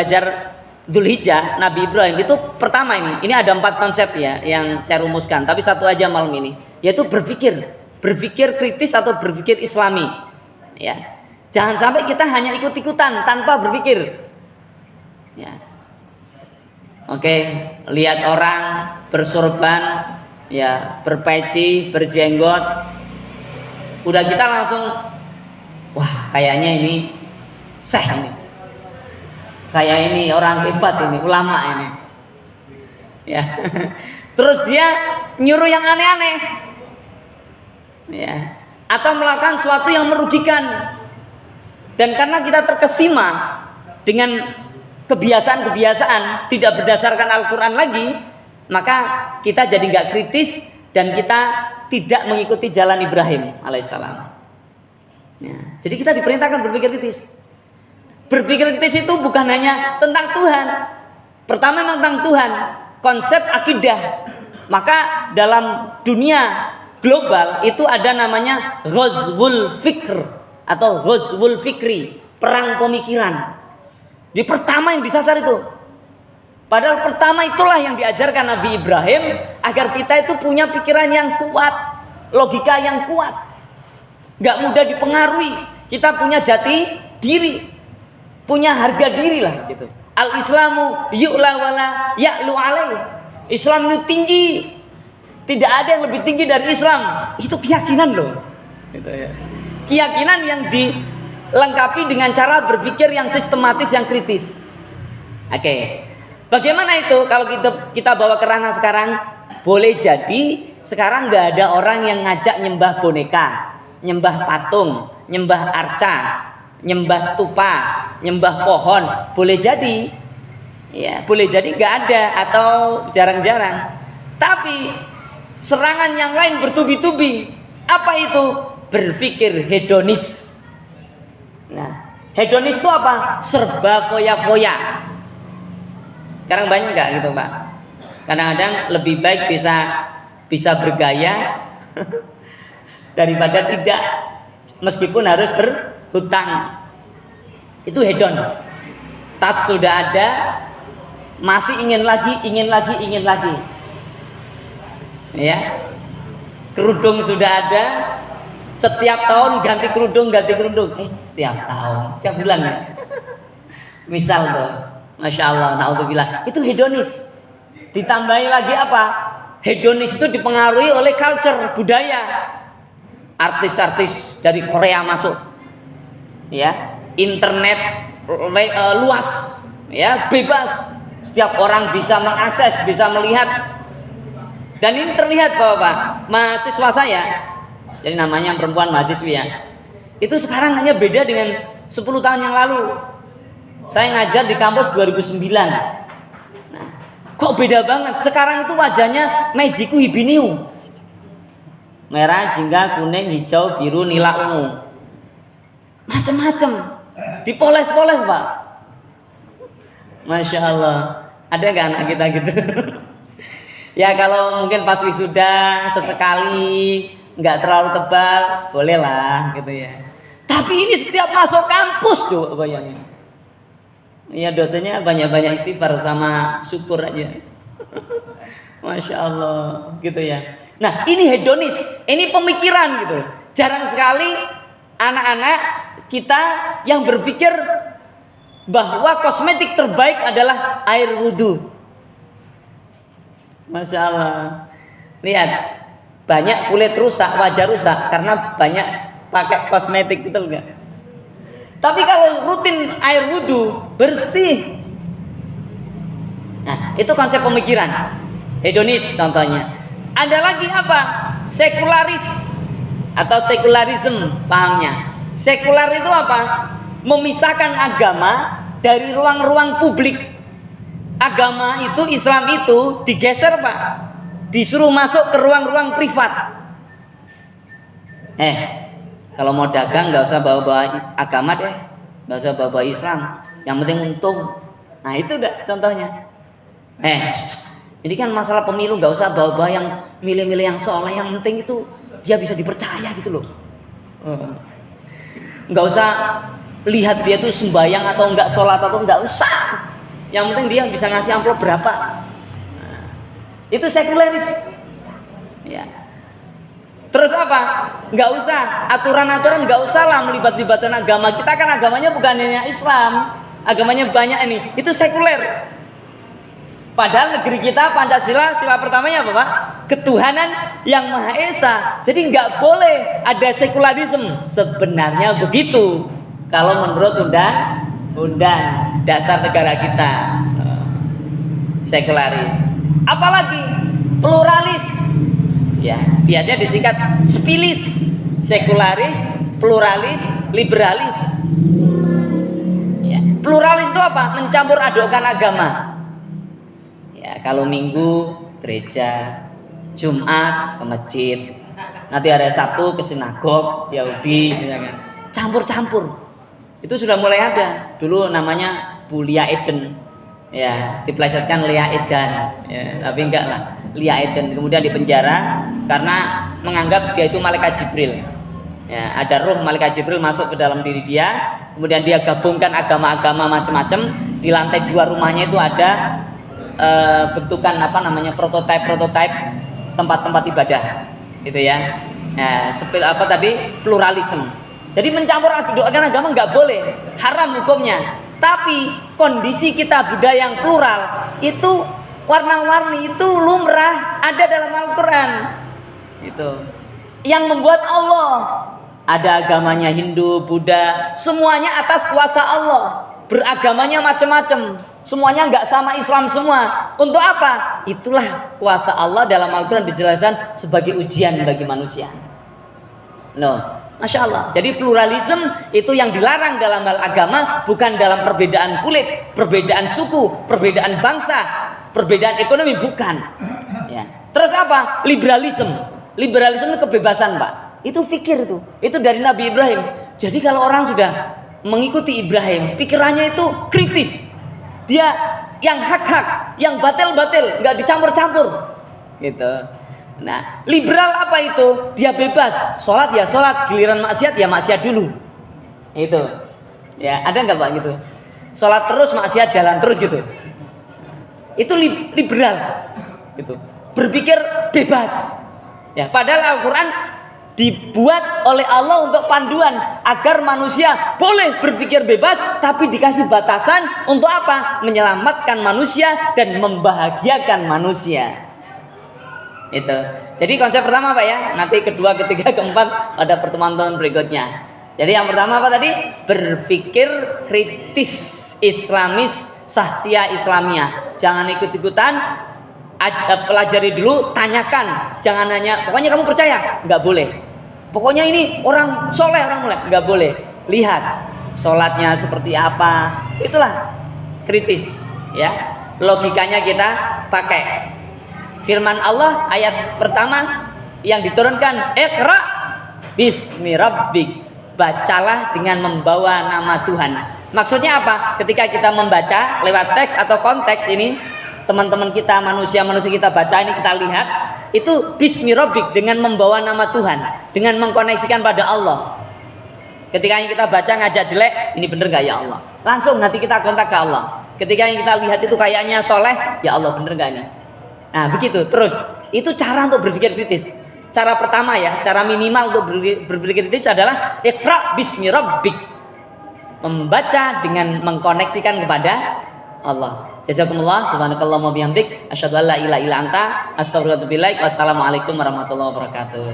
belajar Dzulhijjah, Nabi Ibrahim itu pertama ini ada 4 konsep ya yang saya rumuskan, tapi satu aja malam ini, yaitu berpikir kritis atau berpikir Islami. Ya, jangan sampai kita hanya ikut-ikutan tanpa berpikir. Ya, oke, lihat orang bersorban, ya, berpeci, berjenggot, udah kita langsung, wah kayaknya ini syekh ini. Kayak ini orang hebat ini, ulama ini. Ya. Terus dia nyuruh yang aneh-aneh. Ya. Atau melakukan sesuatu yang merugikan. Dan karena kita terkesima dengan kebiasaan-kebiasaan tidak berdasarkan Al-Qur'an lagi, maka kita jadi nggak kritis dan kita tidak mengikuti jalan Ibrahim alaihissalam. Ya. Jadi kita diperintahkan berpikir kritis. Berpikir kritis itu bukan hanya tentang Tuhan. Pertama memang tentang Tuhan, konsep akidah. Maka dalam dunia global itu ada namanya ghazwul fikr atau ghazwul fikri, perang pemikiran. Di pertama yang disasar itu. Padahal pertama itulah yang diajarkan Nabi Ibrahim agar kita itu punya pikiran yang kuat, logika yang kuat. Gak mudah dipengaruhi. Kita punya jati diri. Punya harga diri lah gitu. Al-Islamu yu'la wala ya'lu alaih. Islam itu tinggi. Tidak ada yang lebih tinggi dari Islam. Itu keyakinan loh. Gitu ya. Keyakinan yang dilengkapi dengan cara berpikir yang sistematis, yang kritis. Oke. Bagaimana itu kalau kita bawa ke ranah sekarang? Boleh jadi sekarang nggak ada orang yang ngajak nyembah boneka, nyembah patung, nyembah arca, nyembah stupa, nyembah pohon, boleh jadi, ya boleh jadi nggak ada atau jarang-jarang. Tapi serangan yang lain bertubi-tubi. Apa itu? Berpikir hedonis. Nah, hedonis itu apa? Serba foya-foya. Sekarang banyak nggak gitu Pak? Kadang-kadang lebih baik bisa bergaya daripada tidak, meskipun harus hutang. Itu hedon. Tas sudah ada, masih ingin lagi. Ya. Kerudung sudah ada, setiap tahun ganti kerudung. Setiap tahun, setiap bulan ya. Misal tuh, Masya Allah, na'udzubillah. Itu hedonis. Ditambahi lagi apa? Hedonis itu dipengaruhi oleh culture, budaya. Artis-artis dari Korea masuk. Ya, internet luas, ya, bebas, setiap orang bisa mengakses, bisa melihat. Dan ini terlihat Bapak, mahasiswa saya, jadi namanya perempuan mahasiswi ya, itu sekarang hanya beda dengan 10 tahun yang lalu. Saya ngajar di kampus 2009. Nah, kok beda banget? Sekarang itu wajahnya Mejiku Hibiniu, merah, jingga, kuning, hijau, biru, nila, ungu, macam-macam, dipoles-poles Pak. Masya Allah. Ada gak anak kita gitu? Ya kalau mungkin pas wisuda sesekali, nggak terlalu tebal, bolehlah gitu ya. Tapi ini setiap masuk kampus tuh, bayangin. Iya, dosennya banyak-banyak istighfar sama syukur aja. Masya Allah gitu ya. Nah ini hedonis, ini pemikiran gitu. Jarang sekali anak-anak kita yang berpikir bahwa kosmetik terbaik adalah air wudhu. Masya Allah. Lihat, banyak kulit rusak, wajah rusak karena banyak pakai kosmetik, betul enggak? Tapi kalau rutin air wudhu, bersih. Nah, itu konsep pemikiran. Hedonis contohnya. Ada lagi apa? Sekularis atau sekularisme, pahamnya. Sekular itu apa? Memisahkan agama dari ruang-ruang publik. Agama itu, Islam itu digeser Pak, disuruh masuk ke ruang-ruang privat. Kalau mau dagang nggak usah bawa-bawa agama deh, nggak usah bawa-bawa Islam, yang penting untung. Nah itu udah contohnya. Ini kan masalah pemilu, nggak usah bawa-bawa yang milih-milih yang soleh, yang penting itu dia bisa dipercaya gitu loh. Nggak usah lihat dia tuh sembahyang atau nggak, sholat atau nggak usah. Yang penting dia bisa ngasih amplop berapa. Nah, itu sekuleris. Ya. Terus apa? Nggak usah aturan-aturan, nggak usah lah melibat-libatkan agama. Kita kan agamanya bukan hanya Islam, agamanya banyak ini. Itu sekuler. Padahal negeri kita Pancasila, sila pertamanya apa Pak? Ketuhanan yang Maha Esa. Jadi nggak boleh ada sekularisme. Sebenarnya begitu. Kalau menurut undang-undang dasar negara kita, sekularis. Apalagi pluralis. Ya, biasanya disingkat spilis, sekularis, pluralis, liberalis. Ya, pluralis itu apa? Mencampur adukkan agama. Ya, kalau Minggu gereja, Jumat ke masjid, nanti hari Sabtu ke sinagog Yahudi, campur-campur. Itu sudah mulai ada. Dulu namanya Bu Lia Eden. Ya, dipelesetkan Lia Edan. Ya, tapi enggak lah. Lia Eden kemudian dipenjara karena menganggap dia itu malaikat Jibril. Ya, ada roh malaikat Jibril masuk ke dalam diri dia. Kemudian dia gabungkan agama-agama macam-macam. Di lantai 2 rumahnya itu ada bentukan apa namanya prototipe tempat-tempat ibadah, gitu ya. Nah, apa tadi pluralisme. Jadi mencampur adukkan agama nggak boleh, haram hukumnya. Tapi kondisi kita budaya yang plural itu warna-warni itu lumrah ada dalam Al-Quran. Itu yang membuat Allah. Ada agamanya Hindu, Buddha, semuanya atas kuasa Allah. Beragamanya macam-macam, semuanya nggak sama Islam semua. Untuk apa? Itulah kuasa Allah dalam Al-Quran dijelaskan sebagai ujian bagi manusia. Masya Allah. Jadi pluralisme itu yang dilarang dalam hal agama, bukan dalam perbedaan kulit, perbedaan suku, perbedaan bangsa, perbedaan ekonomi, bukan. Ya. Terus apa? Liberalisme. Liberalisme itu kebebasan, Pak. Itu fikir tuh. Itu dari Nabi Ibrahim. Jadi kalau orang sudah mengikuti Ibrahim, pikirannya itu kritis. Dia yang hak-hak, yang batil-batil, nggak dicampur-campur. Gitu. Nah, liberal apa itu? Dia bebas, sholat ya sholat, giliran maksiat ya maksiat dulu. Itu, ya ada nggak Pak gitu? Sholat terus, maksiat jalan terus gitu. Itu liberal, gitu. Berpikir bebas. Ya, padahal Al-Quran dibuat oleh Allah untuk panduan agar manusia boleh berpikir bebas, tapi dikasih batasan untuk apa? Menyelamatkan manusia dan membahagiakan manusia. Itu. Jadi konsep pertama Pak ya, nanti kedua, ketiga, keempat pada pertemuan berikutnya. Jadi yang pertama apa tadi? Berpikir kritis, Islamis, sahsia Islamia. Jangan ikut-ikutan, pelajari dulu, tanyakan. Jangan hanya, pokoknya kamu percaya, nggak boleh. Pokoknya ini orang soleh, orang mulai, nggak boleh. Lihat sholatnya seperti apa, itulah kritis, ya. Logikanya kita pakai. Firman Allah ayat pertama yang diturunkan, Iqra bismi rabbik, bacalah dengan membawa nama Tuhan. Maksudnya apa? Ketika kita membaca lewat teks atau konteks ini, teman-teman kita, manusia-manusia kita baca ini, kita lihat itu bismi rabbik, dengan membawa nama Tuhan, dengan mengkoneksikan pada Allah. Ketika yang kita baca ngajak jelek, ini bener gak ya Allah? Langsung nanti kita kontak ke Allah. Ketika yang kita lihat itu kayaknya soleh, ya Allah bener gak ini? Nah begitu terus, itu cara untuk berpikir kritis. Cara pertama ya, cara minimal untuk berpikir kritis adalah Iqra bismi rabbik, membaca dengan mengkoneksikan kepada Allah. Jazakumullah, subhanakallahumma bihamdik, asyhadu an la ilaha illa anta, astaghfiruka wa atubu ilaik. Wassalamualaikum warahmatullahi wabarakatuh.